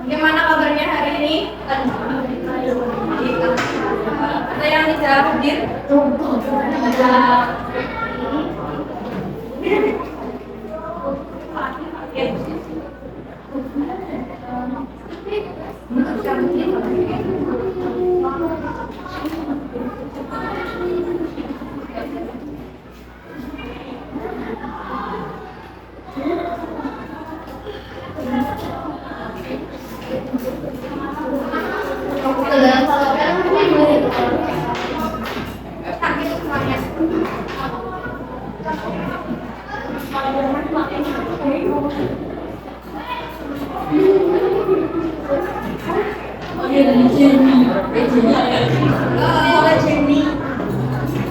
Gimana kabarnya hari ini? Ada yang bisa hadir?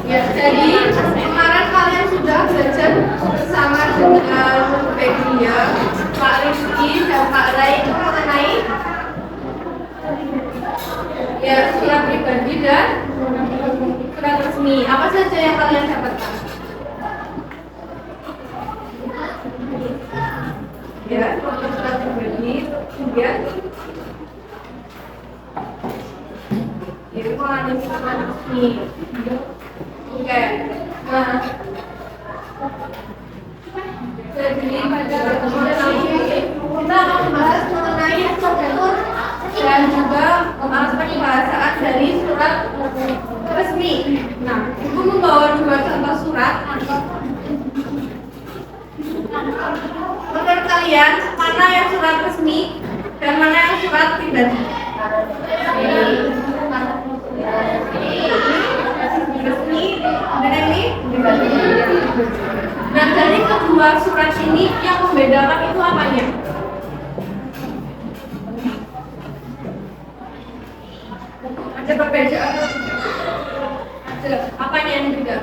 Ya, jadi kemarin kalian sudah belajar bersama dengan Begia, Pak Rizky, dan Pak Rai itu mengenai ya surat pribadi dan surat resmi. Apa saja yang kalian dapatkan? Ya, surat pribadi, kemudian ini mengenai surat resmi. Oke, nah, jadi pada pertemuan ini kita akan membahas mengenai struktur dan juga aspek bahasaan dari surat resmi. Nah, Ibu membawa dua contoh surat. Menurut kalian, mana yang surat resmi dan mana yang surat pribadi? Resmi dan ini pribadi. Nah, dari kedua surat ini yang membedakan itu apanya? Ada perbedaan? Ada. Apanya yang beda?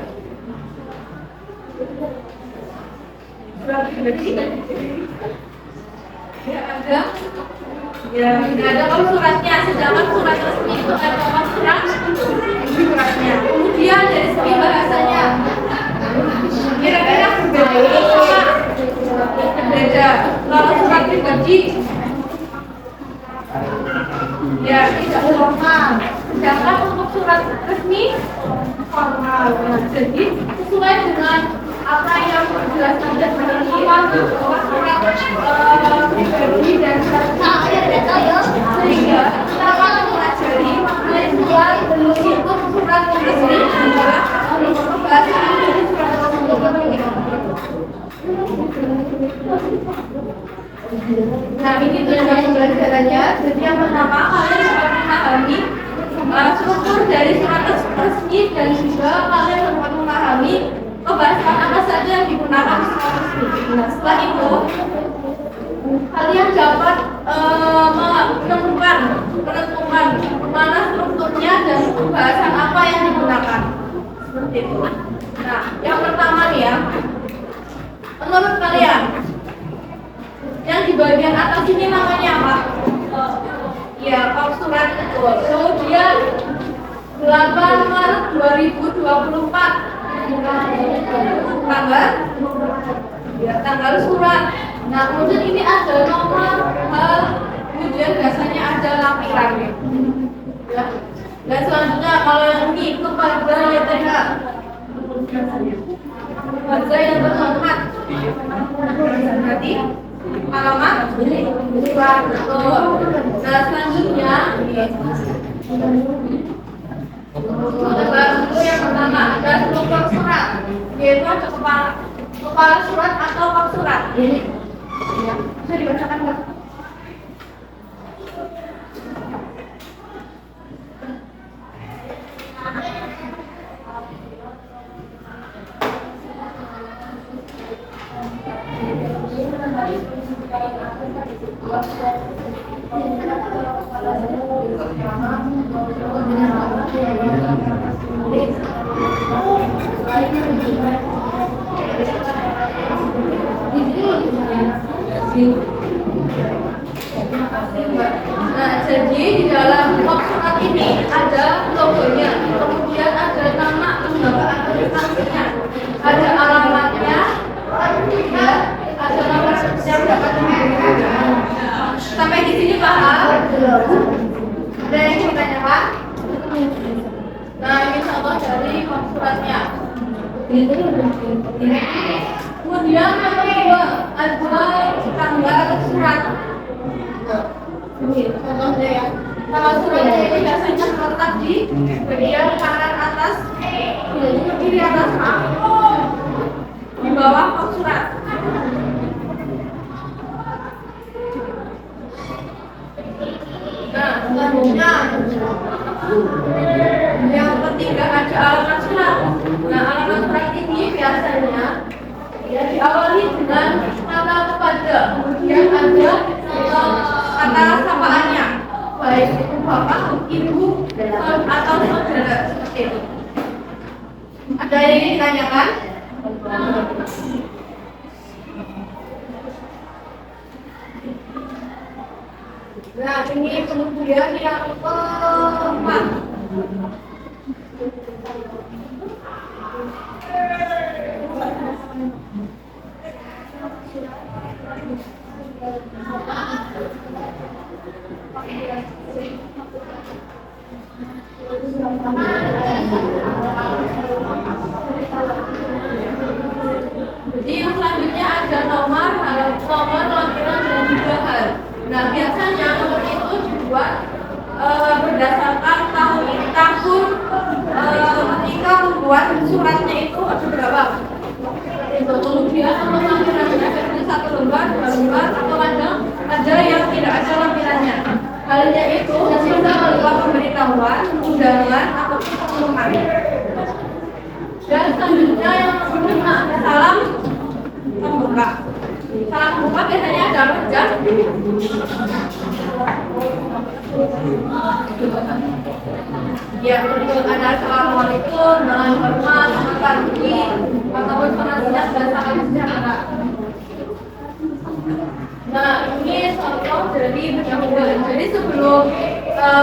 Surat pribadi? Ya ada. Ya, tidak ada kalau suratnya. Sedangkan surat resmi itu ada kalau suratnya. Kemudian dari segi bahasanya, kira-kira berbeda. Kalau surat pribadi, ya tidak formal. Sedangkan untuk surat resmi formal. Jadi sesuai dengan apa yang dijelaskan dan bahwa surat pribadi dan surat sehingga kita akan mempelajari dua bentuk surat resmi adalah pembahasan dari surat resmi. Nah, ini tujuan pembelajarannya. Jadi yang pertama kalian dapat memahami struktur dari surat resmi dan juga kalian dapat memahami pembahasan apa saja yang digunakan surat resmi. Nah, setelah itu kalian dapat menentukan mana strukturnya dan pembahasan apa yang digunakan. Seperti itu. Nah, yang pertama nih ya, menurut kalian yang di bagian atas ini namanya apa? Ya, surat betul. Kemudian 8 Maret 2024 tanggal surat. Nah, kemudian ini ada nomor kemudian biasanya ada lampiran ya. Dan selanjutnya kalau yang ini itu pada YTH pada yang berhormat berarti alamat surat betul. Nah, selanjutnya yang pertama ada struktur surat, yaitu ada kepala surat atau bab surat. Ya, bisa dibacakan nggak? Nah, jadi di dalam box surat ini ada logonya, kemudian ada nama lembaga atau instansinya, ada alamatnya, ya, ada nomor yang dapat dihubungi Ada yang ditanyakan? Nah, ini contoh dari suratnya. Kemudian yang kedua ada tanggal surat. Ini contohnya ya. Tanggal suratnya ini biasanya terletak di bagian kanan atas, kiri atas, di bawah kop surat. Nah, selanjutnya yang ketiga ada alamat surat. Nah, alamat surat ini biasanya ya diawali dengan kata kepada, kemudian ada kata sapaannya, baik itu bapak, ibu, atau saudara seperti itu. Ada yang ingin ditanyakan? Nah, ini kemudian yang keempat. Jadi yang selanjutnya ada nomor lampiran dan juga hal. Nah, biasanya nomor itu dibuat berdasarkan tahun ketika membuat suratnya itu ada berapa. Itu kemudian nomor lampirannya dari satu lembar, dua lembar, atau kadang ada yang tidak ada lampirannya. Halnya itu bisa berupa pemberitahuan, undangan, atau pengumuman. Dan selanjutnya yang kelima ada salam pembuka. Salam pembuka biasanya ada wajah. Ya, betul, ada assalamualaikum, dengan hormat, selamat pagi, ataupun penasihat dan salam sejahtera. Nah, ini contoh dari pendahuluan. Jadi sebelum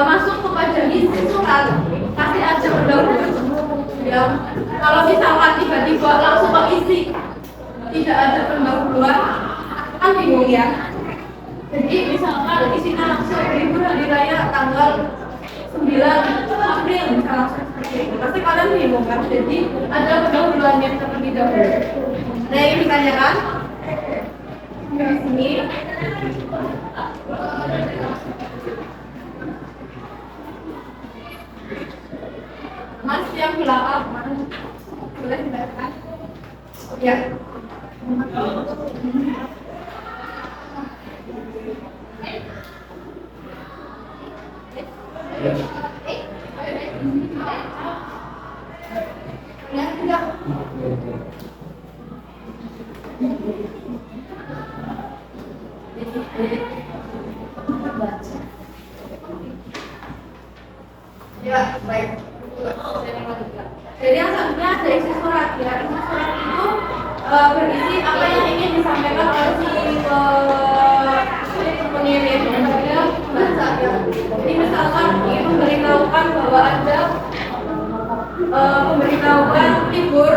masuk kepada isi surat, pasti ada pendahuluan. Ya, kalau misalkan tiba-tiba langsung ke isi, tidak ada pendahuluan, kan bingung ya. Jadi misalkan isinya langsung libur hari raya tanggal 9 April misalnya seperti itu, pasti kalian bingung kan? Jadi ada pendahuluan yang terlebih dahulu. Nah, yang ditanyakan di sini. Mas yang belakang, boleh ditanyakan? Ya. Ya, baik. Jadi yang selanjutnya ada isi surat ya. Isi surat itu berisi apa yang ingin disampaikan oleh si pengirim kepada pembaca ya. Jadi misalkan ingin memberitahukan bahwa ada pemberitahuan libur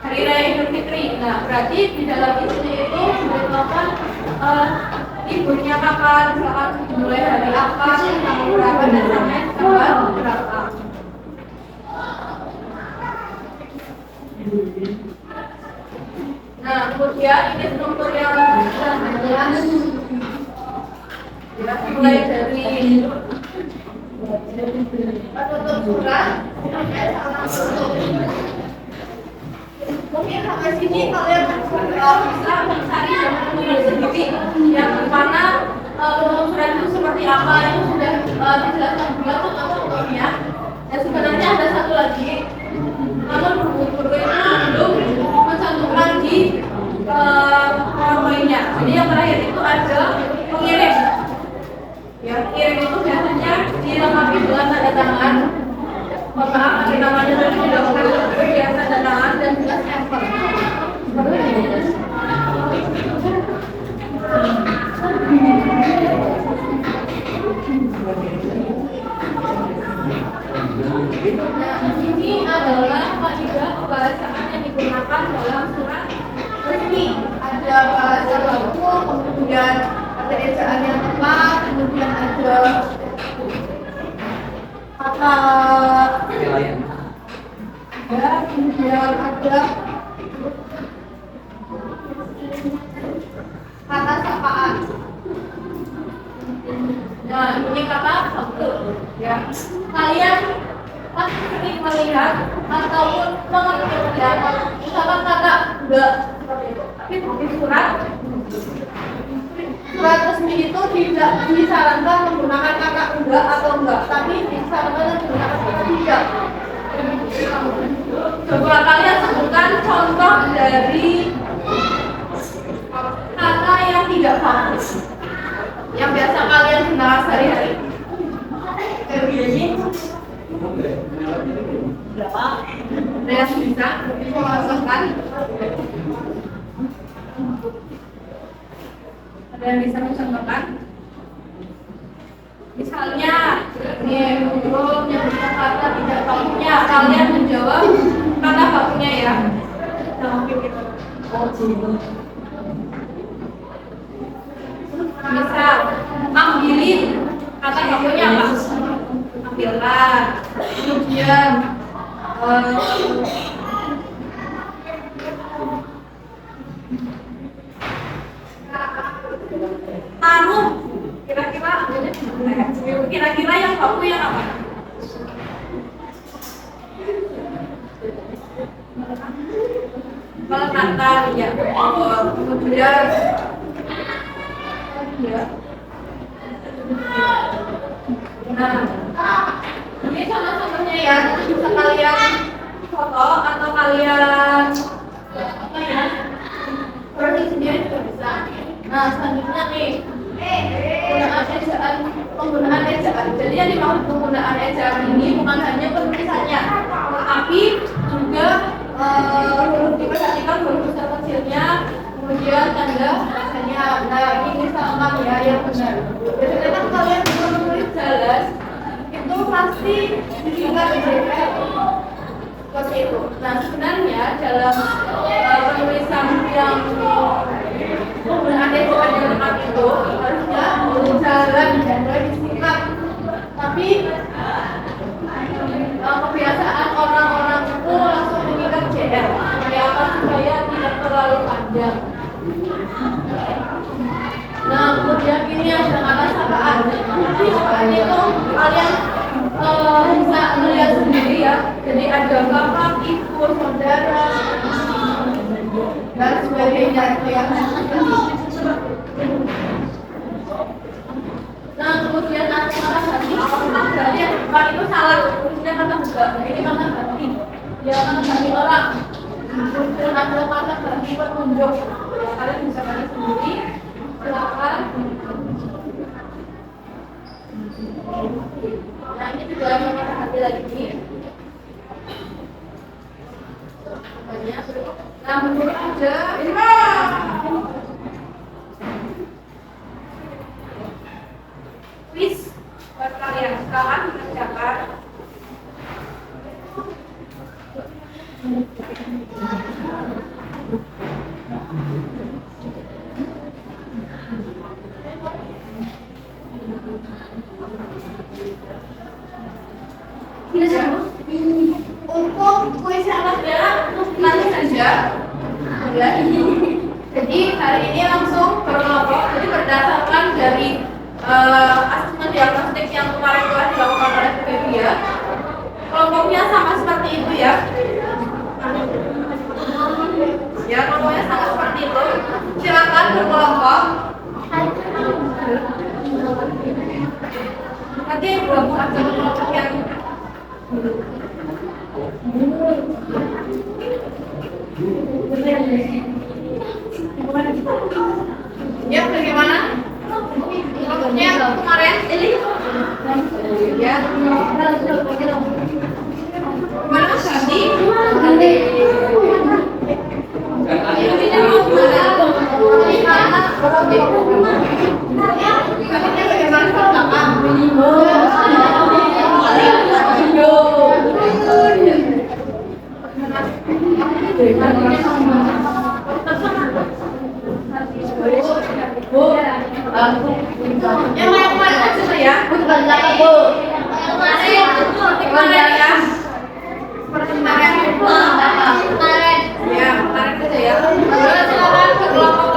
Hari Raya Idul Fitri. Nah, berarti di dalam isinya itu memberitahukan liburnya kapan, misalkan mulai hari apa, tanggal berapa, dan sampai tanggal berapa. Nah, kemudian ini struktur yang selanjutnya mulai dari penutup surat sampai mungkin sampai sini kalian bisa mencari dokumen sendiri yang mana surat itu seperti apa, itu sudah dijelaskan juga contoh-contohnya. Dan sebenarnya ada satu lagi, namun guru itu belum mencantumkan di poinnya. Jadi yang terakhir itu ada pengirim. Ya, pengirim itu biasanya dilengkapi dengan tanda tangan. Mohon maaf, ada namanya tadi tidak boleh tanda tangan dan juga stempel. Nah, ini adalah kaidah kebahasaan yang digunakan dalam surat resmi. Ada bahasa baku, kemudian ada ejaan yang tepat, kemudian ada kata ya, kemudian ada kata sapaan. Nah, ini kata satu ya. Kalian pasti sering melihat ataupun mengerti ya, misalkan kata enggak tapi di surat resmi itu tidak disarankan menggunakan kata enggak atau enggak, tapi disarankan menggunakan kata tidak. Coba kalian sebutkan contoh dari kata yang tidak bagus yang biasa kalian dengar sehari-hari. Begini. Berapa? Ada yang bisa mencontohkan? Ada yang bisa mencontohkan? Misalnya, ini belum yang bisa kata tidak bakunya, kalian menjawab kata bakunya ya. Misal, ambilin kata bakunya apa? Ambilkan. Kemudian taruh. Kira-kira yang baku yang apa? Meletakkan ya. Kemudian ya. Nah, ini contoh-contohnya ya, bisa kalian foto atau kalian apa ya, produksi sendiri juga bisa. Nah, selanjutnya nih, penggunaan ejaan. Jadi yang dimaksud penggunaan ejaan ini bukan hanya penulisannya, tapi juga huruf diperhatikan huruf besar kecilnya, kemudian tanda bacanya. Nah, ini misalkan ya yang benar. Jadi kan kalian bisa menulis jelas, itu pasti disingkat JPL seperti itu. Nah, sebenarnya dalam penulisan yang penggunaan ejaan yang tepat itu harusnya jalan dan disingkat. Tapi kebiasaan orang-orang itu langsung mengikat JR. Supaya apa? Supaya tidak terlalu panjang. Nah, kemudian ini ada kata sapaan. Jadi sapaan itu kalian bisa melihat sendiri ya. Jadi ada bapak, ibu, saudara, dan sebagainya itu ya. Nah, kemudian ada kata ganti. Berarti yang depan itu salah. Kemudian kata enggak. Ini kata ganti. Ya, kata ganti orang. Kemudian ada kata ganti penunjuk. Kalian bisa ganti sendiri. Silakan. Nah, ini juga ada kata ganti lagi. Nah, menurut aja. Please, buat kalian sekarang mengerjakan untuk kuis alatnya nanti saja ya. Jadi hari ini langsung berkelompok. Jadi berdasarkan dari asesmen diagnostik yang kemarin telah dilakukan oleh Wikipedia, kelompoknya sama seperti itu ya. Ya, kelompoknya sama seperti itu. Silakan berkelompok. Nanti gabung aja kelompok yang ya, bagaimana? Kelompoknya kemarin ini ya. Gimana tadi? Ini mau gimana? Yang kemarin aja ya. Bukan Bu. Kemarin ya. Kemarin. Ya, kemarin aja ya. Silakan ke kelompok.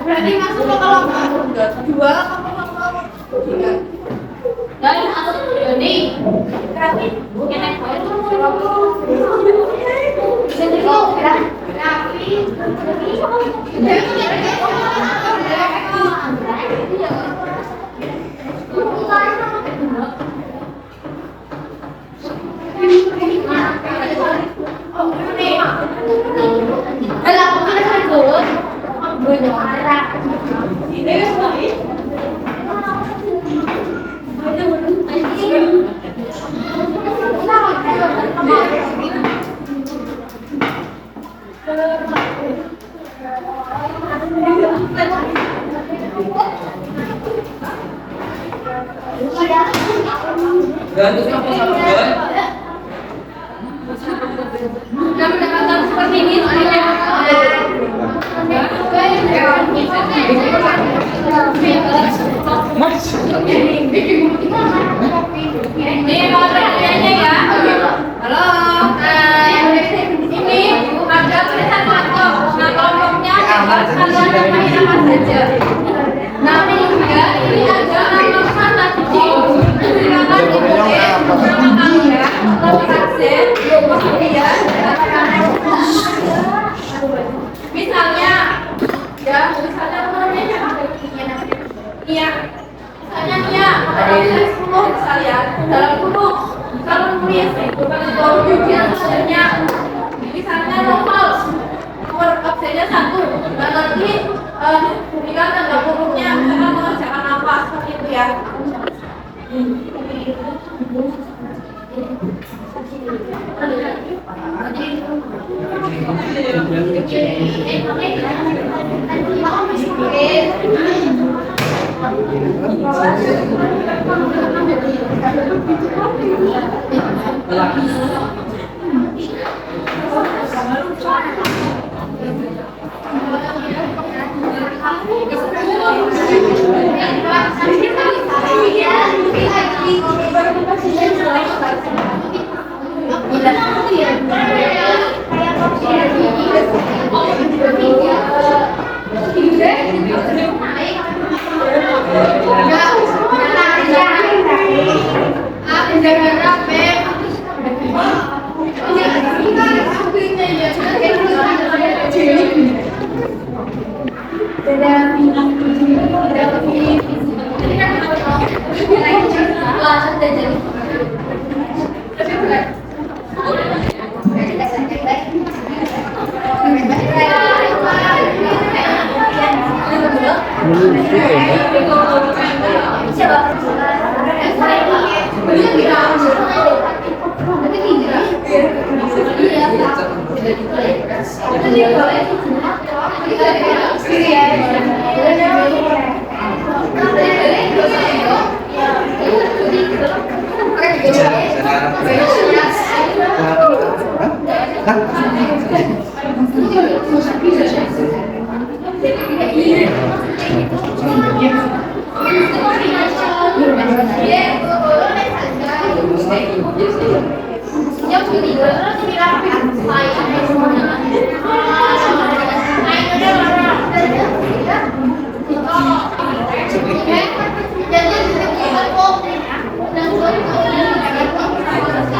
Berarti masuk ke kelompok dua dan masuk ini berarti bukan seperti ini ini kalau pertanyaannya ya. Halo. Ini ada tulisan kelompok. Nah, kelompoknya harus kalian namain apa saja. Nah, ini juga ini ada nama sana di silakan ditulis nama kamu ya. Kelompok aksen, kemudian misalnya ya, misalnya namanya iya. Misalnya Nia, ada 10 sekalian dalam kurung. Kalau nulis bukan ujian sebenarnya. Misalnya novel, nomor absennya 1. Dan nanti diberikan tanda kurungnya. Misalkan mengerjakan apa seperti itu ya.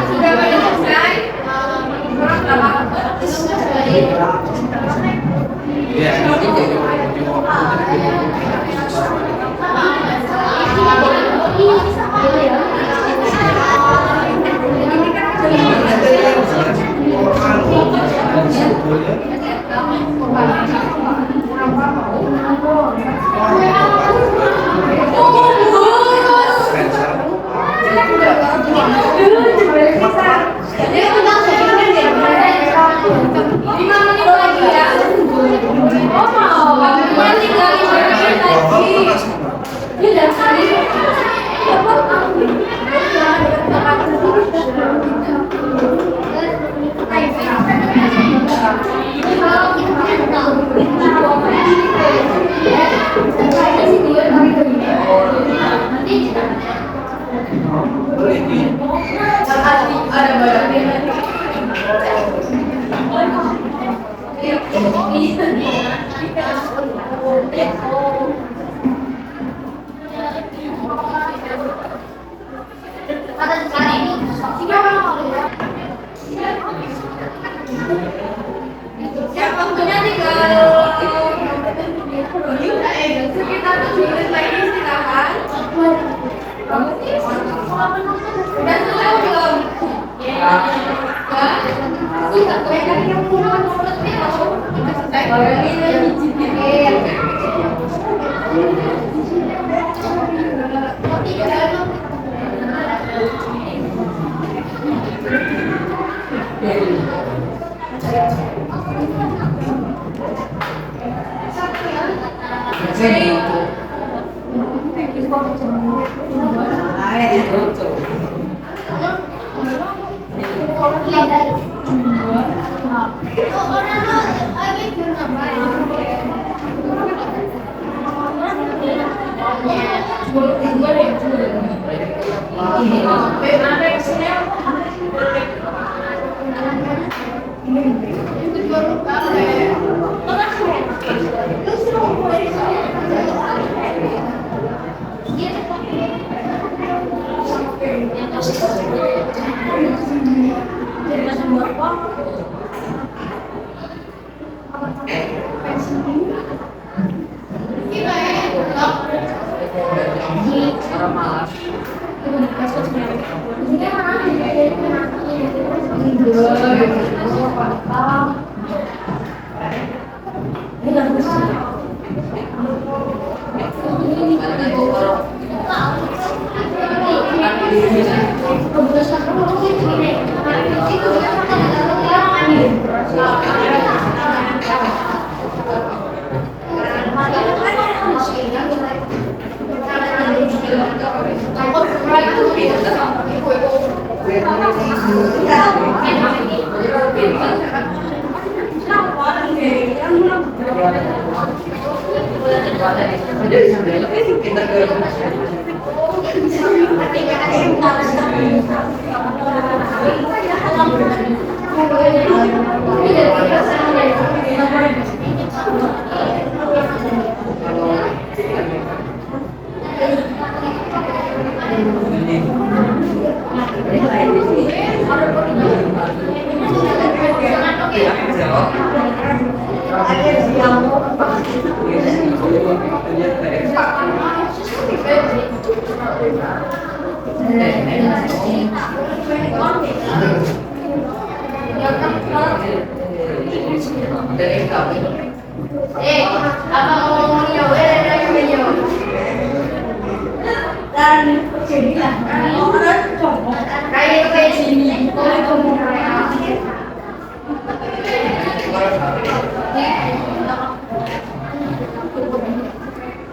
Sudah selesai. Ya, waktunya tinggal sekitar 7 menit lagi, silakan. Udah selesai belum? Ya.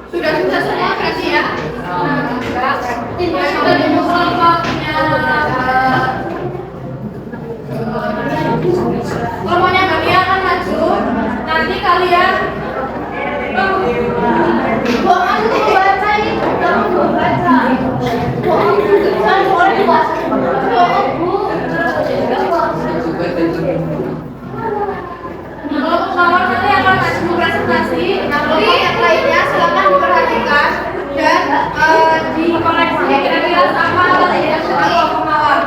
Sudah. Sudah semua kasih ya. Sudah dimulai waktunya. Kelompoknya kalian akan maju. Nanti kalian kelompok lawan nanti akan maju presentasi. Nanti yang lainnya silakan diperhatikan dan dikoreksi kira-kira sama atau tidak dengan kelompok lawan.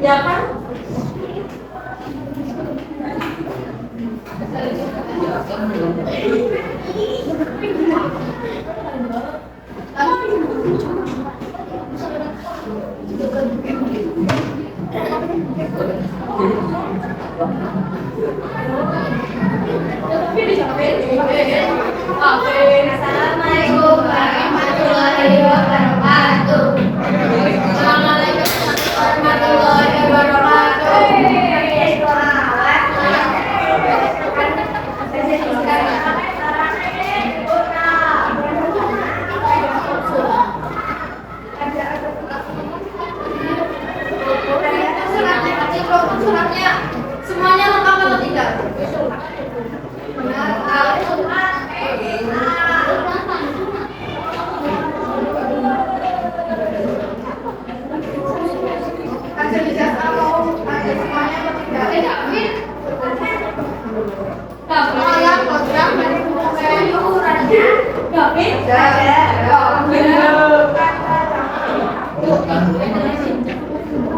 Ya kan? Assalamualaikum warahmatullahi wabarakatuh. Assalamualaikum warahmatullahi wabarakatuh. Suratnya semuanya lengkap atau tidak?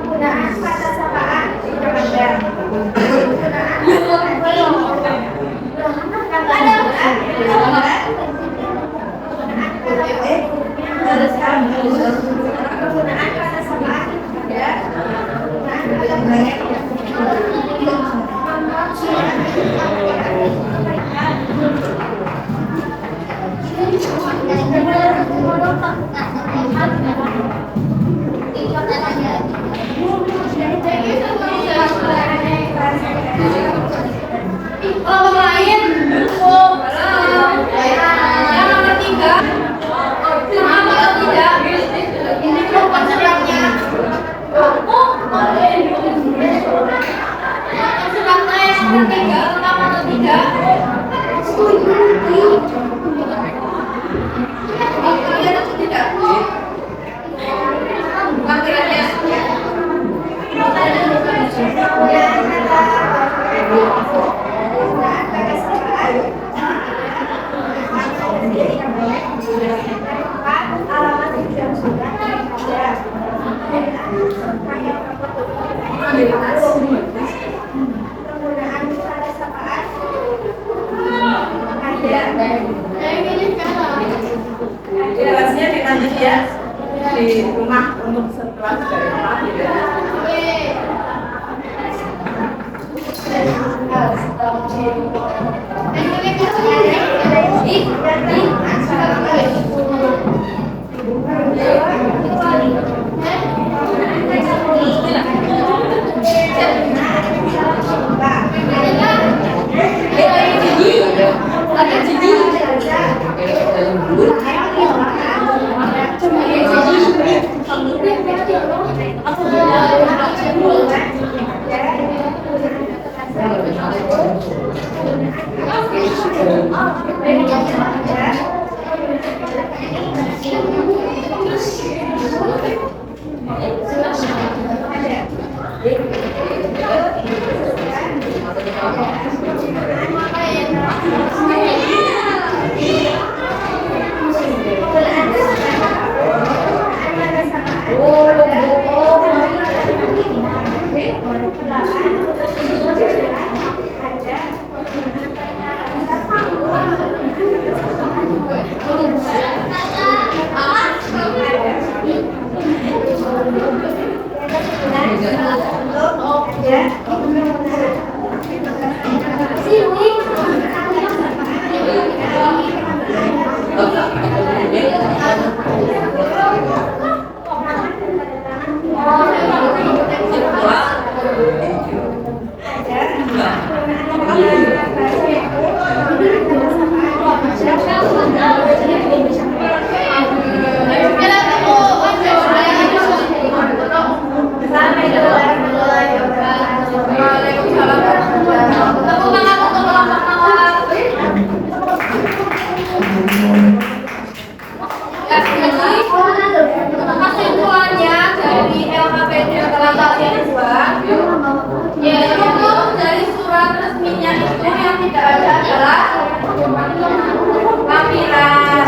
Penggunaan kata sapaan ada. Penggunaan kata sapaan ada. Kalau lain, yang nomor 3, sama atau tidak? Ini konsernya. Konsernya yang nomor 3, sama atau tidak? Panggilannya atau tidak? Panggilannya. Alamat yang sudah ada. Penggunaan kata sapaan ada. Jelasnya di nanti ya di rumah untuk setelah dari rumah ya. Kesimpulannya dari LKPD Kelantasan 2, yaitu dari surat resminya itu yang tidak ada adalah lampiran.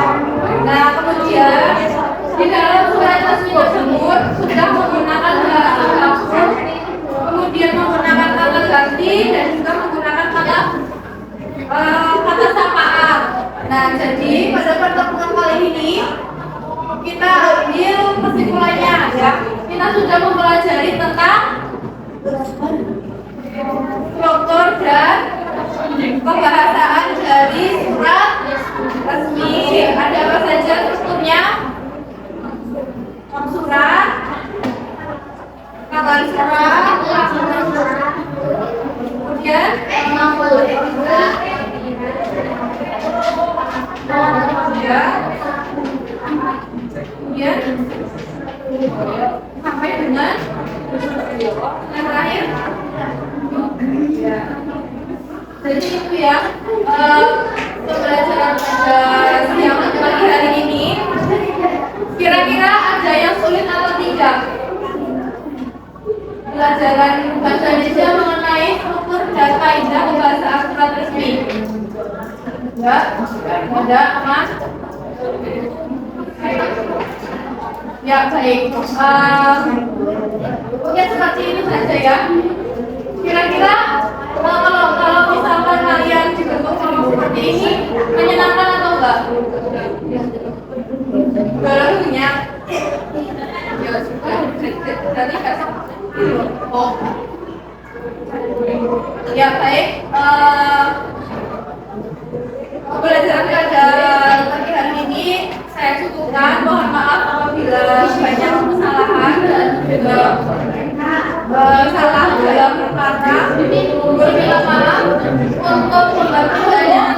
Nah, kemudian di dalam surat resmi tersebut sudah menggunakan bahasa baku, kemudian menggunakan kata ganti dan juga menggunakan kata sapaan. Nah, jadi pada pertemuan kali ini kita ambil kesimpulannya ya. Kita sudah mempelajari tentang struktur dan pembahasan dari surat resmi. Ada apa saja strukturnya? Surat, kata surat, kemudian kemudian sampai dengan yang terakhir. Jadi itu ya pembelajaran yang pagi hari ini. Kira-kira ada yang sulit atau tidak? Pelajaran bahasa Indonesia mengenai struktur dan kaidah pembahasan surat resmi. Enggak, aman. Ya, baik. Oke, seperti ini saja ya. Kira-kira kalau misalkan kalian dibentuk kelompok seperti ini menyenangkan atau enggak? Barunya. Ya sudah. Berarti kasih. Oh. Ya baik. Pembelajaran pada pagi hari ini saya cukupkan. Mohon maaf apabila banyak kesalahan dan juga salah dalam kata. Berterima maaf untuk membantu saya